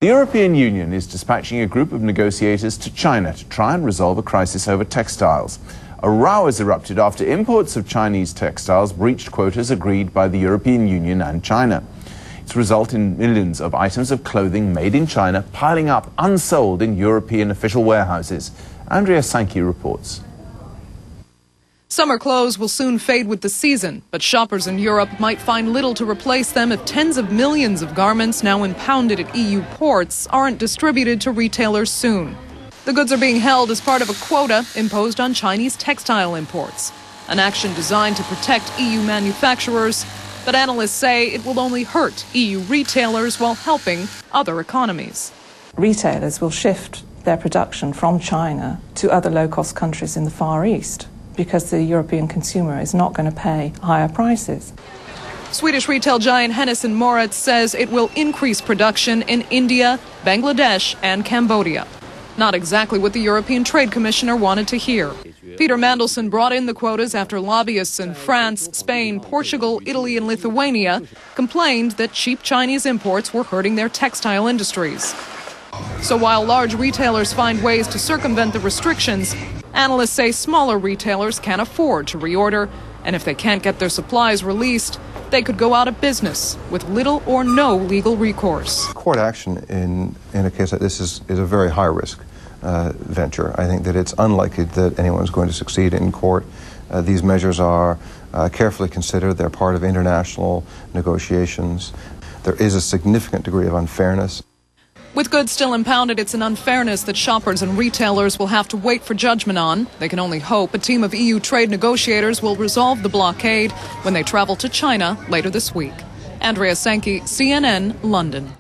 The European Union is dispatching a group of negotiators to China to try and resolve a crisis over textiles. A row has erupted after imports of Chinese textiles breached quotas agreed by the European Union and China. It's resulted in millions of items of clothing made in China piling up unsold in European official warehouses. Andrea Sankey reports. Summer clothes will soon fade with the season, but shoppers in Europe might find little to replace them if tens of millions of garments now impounded at EU ports aren't distributed to retailers soon. The goods are being held as part of a quota imposed on Chinese textile imports, an action designed to protect EU manufacturers, but analysts say it will only hurt EU retailers while helping other economies. Retailers will shift their production from China to other low-cost countries in the Far East, because the European consumer is not going to pay higher prices. Swedish retail giant Hennes & Mauritz says it will increase production in India, Bangladesh and Cambodia. Not exactly what the European Trade Commissioner wanted to hear. Peter Mandelson brought in the quotas after lobbyists in France, Spain, Portugal, Italy and Lithuania complained that cheap Chinese imports were hurting their textile industries. So while large retailers find ways to circumvent the restrictions, analysts say smaller retailers can't afford to reorder, and if they can't get their supplies released, they could go out of business with little or no legal recourse. Court action in a case like this is a very high-risk venture. I think that it's unlikely that anyone's going to succeed in court. These measures are carefully considered. They're part of international negotiations. There is a significant degree of unfairness. With goods still impounded, it's an unfairness that shoppers and retailers will have to wait for judgment on. They can only hope a team of EU trade negotiators will resolve the blockade when they travel to China later this week. Andrea Sankey, CNN, London.